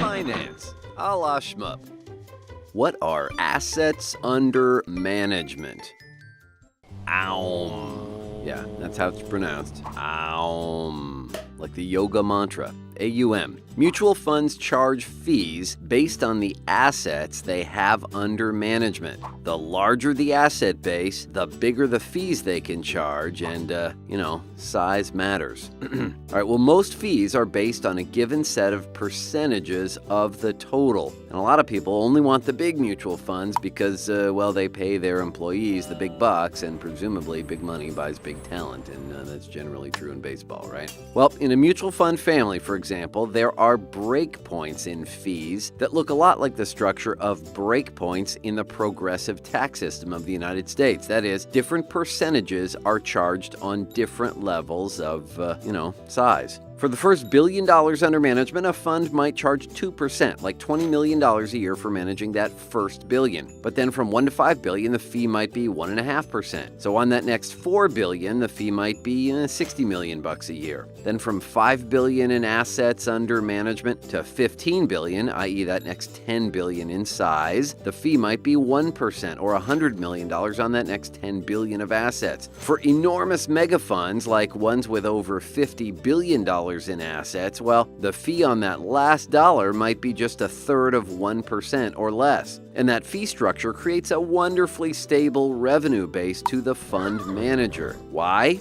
finance, a la shmup. What are assets under management? Aum. Yeah, that's how it's pronounced. Aum. Like the yoga mantra. AUM. Mutual funds charge fees based on the assets they have under management. The larger the asset base, the bigger the fees they can charge, and, size matters. All right, well, most fees are based on a given set of percentages of the total. And a lot of people only want the big mutual funds because, they pay their employees the big bucks, and presumably big money buys big talent, and that's generally true in baseball, right? Well, in a mutual fund family, for example, there are breakpoints in fees that look a lot like the structure of breakpoints in the progressive tax system of the United States. That is, different percentages are charged on different levels of, size. For the first $1 billion under management, a fund might charge 2%, like $20 million a year for managing that first billion. But then from $1 to $5 billion, the fee might be 1.5%. So on that next $4 billion, the fee might be $60 million a year. Then from $5 billion in assets under management to $15 billion, i.e. that next $10 billion in size, the fee might be 1% or $100 million on that next $10 billion of assets. For enormous mega funds, like ones with over $50 billion in assets, well, the fee on that last dollar might be just 1/3 of 1% or less. And that fee structure creates a wonderfully stable revenue base to the fund manager. Why?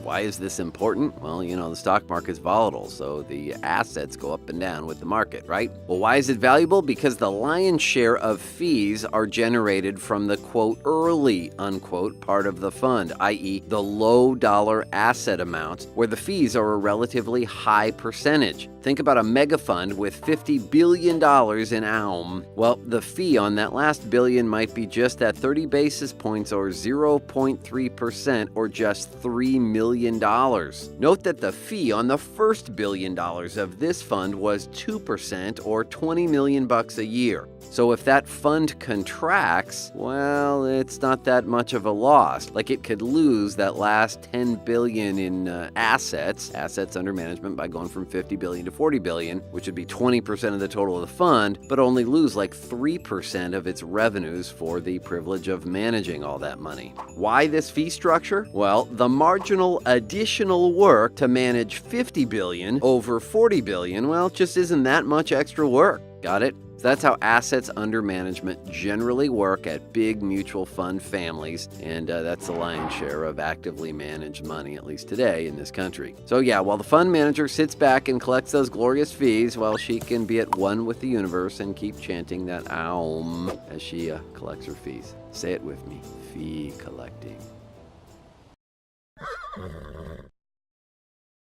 Why is this important? Well, the stock market's volatile, so the assets go up and down with the market, right? Well, why is it valuable? Because the lion's share of fees are generated from the, quote, early, unquote, part of the fund, i.e. the low dollar asset amounts, where the fees are a relatively high percentage. Think about a mega fund with $50 billion in AUM. Well, the fee on that last billion might be just that 30 basis points or 0.3% or just $3 million. Note that the fee on the first $1 billion of this fund was 2% or $20 million a year. So if that fund contracts, well, it's not that much of a loss. Like it could lose that last $10 billion in assets under management by going from $50 billion to $40 billion, which would be 20% of the total of the fund, but only lose like 3% of its revenues for the privilege of managing all that money. Why this fee structure? Well, the marginal additional work to manage $50 billion over $40 billion, well, it just isn't that much extra work. Got it? So that's how assets under management generally work at big mutual fund families, and that's the lion's share of actively managed money, at least today, in this country. So yeah, while the fund manager sits back and collects those glorious fees, well, she can be at one with the universe and keep chanting that Aum as she collects her fees. Say it with me, fee collecting.